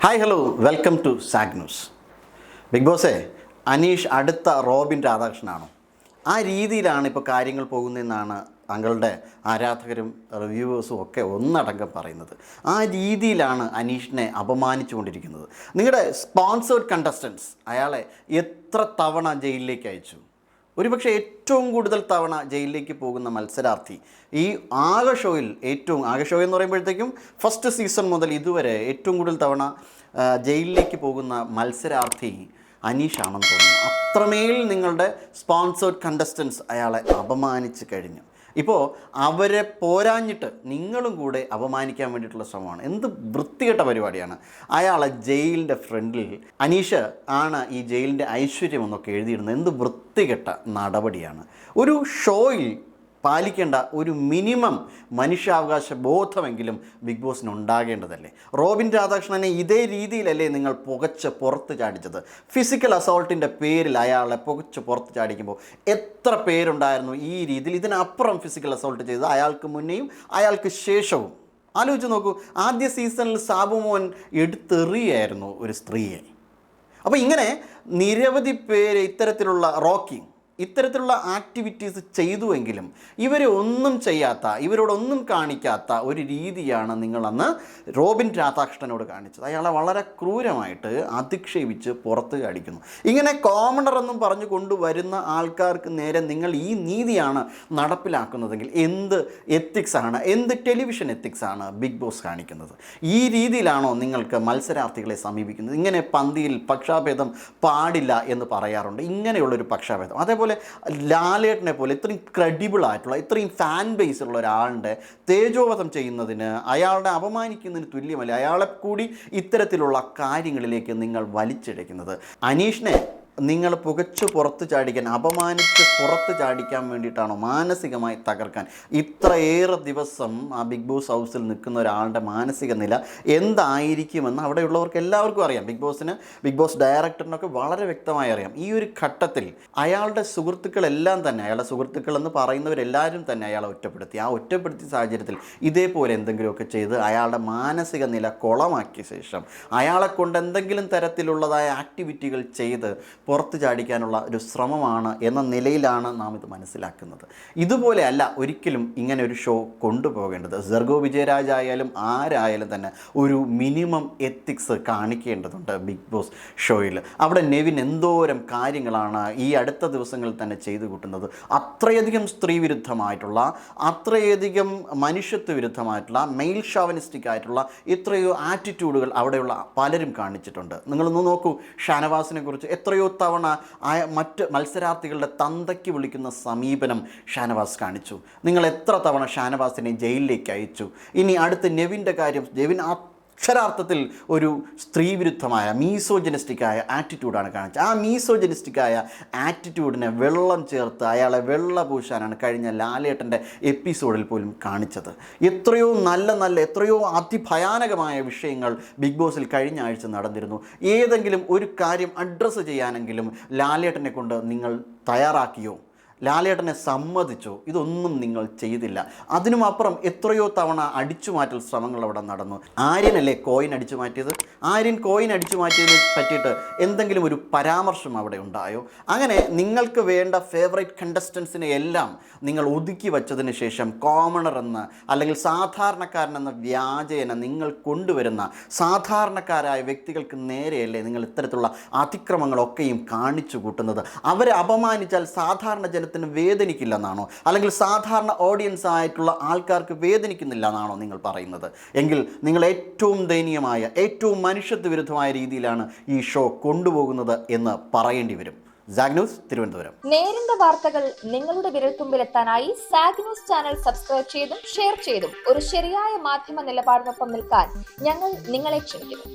Hi hello welcome to Sag news. Big ബോസേ, അനീഷ് അടുത്ത റോബിൻ രാധാകൃഷ്ണനാണോ? ആ രീതിയിലാണ് ഇപ്പോൾ കാര്യങ്ങൾ പോകുന്നതെന്നാണ് താങ്കളുടെ ആരാധകരും റിവ്യൂവേഴ്സും ഒക്കെ ഒന്നടങ്കം പറയുന്നത്. ആ രീതിയിലാണ് അനീഷിനെ അപമാനിച്ചുകൊണ്ടിരിക്കുന്നത്. നിങ്ങളുടെ സ്പോൺസേർഡ് കണ്ടസ്റ്റൻസ് അയാളെ എത്ര തവണ ജയിലിലേക്ക് അയച്ചു? ഒരുപക്ഷെ ഏറ്റവും കൂടുതൽ തവണ ജയിലിലേക്ക് പോകുന്ന മത്സരാർത്ഥി ഈ ആകെ ഷോയിൽ ആകെ ഷോ എന്ന് പറയുമ്പോഴത്തേക്കും ഫസ്റ്റ് സീസൺ മുതൽ ഇതുവരെ ഏറ്റവും കൂടുതൽ തവണ ജയിലിലേക്ക് പോകുന്ന മത്സരാർത്ഥി അനീഷാണെന്ന് തോന്നുന്നു. അത്രമേൽ നിങ്ങളുടെ സ്പോൺസേർഡ് കണ്ടസ്റ്റൻസ് അയാളെ അപമാനിച്ച് കഴിഞ്ഞു. ഇപ്പോൾ അവരെ പോരാഞ്ഞിട്ട് നിങ്ങളും കൂടെ അപമാനിക്കാൻ വേണ്ടിയിട്ടുള്ള ശ്രമമാണ്. എന്ത് വൃത്തികെട്ട പരിപാടിയാണ്. അയാളെ ജയിലിൻ്റെ ഫ്രണ്ടിൽ അനീഷ് ആണ് ഈ ജയിലിൻ്റെ ഐശ്വര്യം എന്നൊക്കെ എഴുതിയിടുന്നത്. എന്ത് വൃത്തികെട്ട നടപടിയാണ്. ഒരു ഷോയിൽ പാലിക്കേണ്ട ഒരു മിനിമം മനുഷ്യാവകാശ ബോധമെങ്കിലും ബിഗ് ബോസിന് ഉണ്ടാകേണ്ടതല്ലേ? റോബിൻ രാധാകൃഷ്ണനെ ഇതേ രീതിയിലല്ലേ നിങ്ങൾ പുകച്ച് പുറത്ത് ചാടിച്ചത്? ഫിസിക്കൽ അസോൾട്ടിൻ്റെ പേരിൽ അയാളെ പുകച്ച് പുറത്ത് ചാടിക്കുമ്പോൾ എത്ര പേരുണ്ടായിരുന്നു ഈ രീതിയിൽ? ഇതിനപ്പുറം ഫിസിക്കൽ അസോൾട്ട് ചെയ്തത് അയാൾക്ക് മുന്നേയും അയാൾക്ക് ശേഷവും. ആലോചിച്ച് നോക്കൂ, ആദ്യ സീസണിൽ സാബുമോൻ എടുത്തെറിയായിരുന്നു ഒരു സ്ത്രീയെ. അപ്പോൾ ഇങ്ങനെ നിരവധി പേര് ഇത്തരത്തിലുള്ള ആക്ടിവിറ്റീസ് ചെയ്തുവെങ്കിലും ഇവരെ ഒന്നും ചെയ്യാത്ത, ഇവരോടൊന്നും കാണിക്കാത്ത ഒരു രീതിയാണ് നിങ്ങളന്ന് റോബിൻ രാധാകൃഷ്ണനോട് കാണിച്ചത്. അയാളെ വളരെ ക്രൂരമായിട്ട് അധിക്ഷേപിച്ച് പുറത്ത് കാണിക്കുന്നു. ഇങ്ങനെ കോമണർ എന്നും പറഞ്ഞു കൊണ്ടുവരുന്ന ആൾക്കാർക്ക് നേരെ നിങ്ങൾ ഈ നീതിയാണ് നടപ്പിലാക്കുന്നതെങ്കിൽ എന്ത് എത്തിക്സാണ്, എന്ത് ടെലിവിഷൻ എത്തിക്സാണ് ബിഗ് ബോസ് കാണിക്കുന്നത്? ഈ രീതിയിലാണോ നിങ്ങൾക്ക് മത്സരാർത്ഥികളെ സമീപിക്കുന്നത്? ഇങ്ങനെ പന്തിയിൽ പക്ഷാഭേദം പാടില്ല എന്ന് പറയാറുണ്ട്. ഇങ്ങനെയുള്ളൊരു പക്ഷാഭേദം, അതേപോലെ ലാലേട്ടനെ പോലെ ഇത്രയും ക്രെഡിബിൾ ആയിട്ടുള്ള, ഇത്രയും ഫാൻ ബേസ് ഉള്ള ഒരാളുടെ തേജോവധം ചെയ്യുന്നതിന്, അയാളുടെ അപമാനിക്കുന്നതിന് തുല്യമല്ല അയാളെ കൂടി ഇത്തരത്തിലുള്ള കാര്യങ്ങളിലേക്ക് നിങ്ങൾ വലിച്ചിഴക്കുന്നത്. അനീഷിനെ നിങ്ങൾ പുകച്ചു പുറത്ത് ചാടിക്കാൻ, അപമാനിച്ച് പുറത്ത് ചാടിക്കാൻ വേണ്ടിയിട്ടാണോ? മാനസികമായി തകർക്കാൻ? ഇത്രയേറെ ദിവസം ആ ബിഗ് ബോസ് ഹൗസിൽ നിൽക്കുന്ന ഒരാളുടെ മാനസിക നില എന്തായിരിക്കുമെന്ന് അവിടെയുള്ളവർക്ക് എല്ലാവർക്കും അറിയാം. ബിഗ് ബോസ് ഡയറക്ടറിനൊക്കെ വളരെ വ്യക്തമായി അറിയാം. ഈ ഒരു ഘട്ടത്തിൽ അയാളുടെ സുഹൃത്തുക്കളെല്ലാം തന്നെ, അയാളുടെ സുഹൃത്തുക്കളെന്ന് പറയുന്നവരെല്ലാവരും തന്നെ അയാളെ ഒറ്റപ്പെടുത്തി. ആ ഒറ്റപ്പെടുത്തിയ സാഹചര്യത്തിൽ ഇതേപോലെ എന്തെങ്കിലുമൊക്കെ ചെയ്ത് അയാളുടെ മാനസിക നില കുളമാക്കിയ ശേഷം അയാളെ കൊണ്ട് എന്തെങ്കിലും തരത്തിലുള്ളതായ ആക്ടിവിറ്റികൾ ചെയ്ത് പുറത്ത് ചാടിക്കാനുള്ള ഒരു ശ്രമമാണ് എന്ന നിലയിലാണ് നാം ഇത് മനസ്സിലാക്കുന്നത്. ഇതുപോലെ അല്ല ഒരിക്കലും ഇങ്ങനെ ഒരു ഷോ കൊണ്ടുപോകേണ്ടത്. സെർഗോ വിജയരാജ് ആയാലും ആരായാലും തന്നെ ഒരു മിനിമം എത്തിക്സ് കാണിക്കേണ്ടതുണ്ട് ബിഗ് ബോസ് ഷോയിൽ. അവിടെ നെവിൻ എന്തോരം കാര്യങ്ങളാണ് ഈ അടുത്ത ദിവസങ്ങളിൽ തന്നെ ചെയ്തു കൂട്ടുന്നത്. അത്രയധികം സ്ത്രീ വിരുദ്ധമായിട്ടുള്ള, അത്രയധികം മനുഷ്യത്വ വിരുദ്ധമായിട്ടുള്ള, മെയിൽ ഷോവനിസ്റ്റിക് ആയിട്ടുള്ള എത്രയോ ആറ്റിറ്റ്യൂഡുകൾ അവിടെയുള്ള പലരും കാണിച്ചിട്ടുണ്ട്. നിങ്ങളൊന്ന് നോക്കൂ, ഷാനവാസിനെ കുറിച്ച് എത്രയോ തവണ മറ്റ് മത്സരാർത്ഥികളുടെ തന്തയ്ക്ക് വിളിക്കുന്ന സമീപനം ഷാനവാസ് കാണിച്ചു. നിങ്ങൾ എത്ര തവണ ഷാനവാസിനെ ജയിലിലേക്ക് അയച്ചു? ഇനി അടുത്ത് നെവിൻ്റെ കാര്യം. നെവിൻ അക്ഷരാർത്ഥത്തിൽ ഒരു സ്ത്രീവിരുദ്ധമായ മീസോജനിസ്റ്റിക്കായ ആറ്റിറ്റ്യൂഡാണ് കാണിച്ചത്. ആ മീസോജനിസ്റ്റിക്കായ ആറ്റിറ്റ്യൂഡിനെ വെള്ളം ചേർത്ത് അയാളെ വെള്ള പൂശാനാണ് കഴിഞ്ഞ ലാലേട്ടൻ്റെ എപ്പിസോഡിൽ പോലും കാണിച്ചത്. എത്രയോ എത്രയോ അതിഭയാനകമായ വിഷയങ്ങൾ ബിഗ് ബോസിൽ കഴിഞ്ഞ ആഴ്ച നടന്നിരുന്നു. ഏതെങ്കിലും ഒരു കാര്യം അഡ്രസ്സ് ചെയ്യാനെങ്കിലും ലാലേട്ടനെ കൊണ്ട് നിങ്ങൾ തയ്യാറാക്കിയോ? ലാലേട്ടനെ സമ്മതിച്ചോ? ഇതൊന്നും നിങ്ങൾ ചെയ്തില്ല. അതിനുമപ്പുറം എത്രയോ തവണ അടിച്ചുമാറ്റൽ ശ്രമങ്ങൾ അവിടെ നടന്നു. ആര്യനല്ലേ കോയിൻ അടിച്ചു മാറ്റിയത്? ആര്യൻ കോയിൻ അടിച്ചു മാറ്റിയതിനെ പറ്റിയിട്ട് എന്തെങ്കിലും ഒരു പരാമർശം അവിടെ ഉണ്ടായോ? അങ്ങനെ നിങ്ങൾക്ക് വേണ്ട ഫേവറേറ്റ് കണ്ടസ്റ്റൻസിനെ എല്ലാം നിങ്ങൾ ഒതുക്കി വച്ചതിന് ശേഷം കോമണർ എന്ന, അല്ലെങ്കിൽ സാധാരണക്കാരനെന്ന വ്യാജേന നിങ്ങൾ കൊണ്ടുവരുന്ന സാധാരണക്കാരായ വ്യക്തികൾക്ക് നേരെയല്ലേ നിങ്ങൾ ഇത്തരത്തിലുള്ള അതിക്രമങ്ങളൊക്കെയും കാണിച്ചു കൂട്ടുന്നത്? അവരെ അപമാനിച്ചാൽ സാധാരണ ജനത്തിന് വേദനിക്കില്ലെന്നാണോ? അല്ലെങ്കിൽ സാധാരണ ഓഡിയൻസ് ആയിട്ടുള്ള ആൾക്കാർക്ക് വേദനിക്കുന്നില്ല എന്നാണോ നിങ്ങൾ പറയുന്നത്? എങ്കിൽ നിങ്ങൾ ഏറ്റവും ദയനീയമായ, ഏറ്റവും മനുഷ്യത്വ വിരുദ്ധമായ രീതിയിലാണ് ഈ ഷോ കൊണ്ടുപോകുന്നത് എന്ന് പറയേണ്ടി വരും. Zag news, Thiruvananthapuram. നേരിന്റെ വാർത്തകൾ നിങ്ങളുടെ വിരൽത്തുമ്പിലെത്താനായി സാഗ് ന്യൂസ് ചാനൽ സബ്സ്ക്രൈബ് ചെയ്തും ഷെയർ ചെയ്തും ഒരു ശരിയായ മാധ്യമ നിലപാടിനൊപ്പം നിൽക്കാൻ ഞങ്ങൾ നിങ്ങളെ ക്ഷണിക്കുന്നു.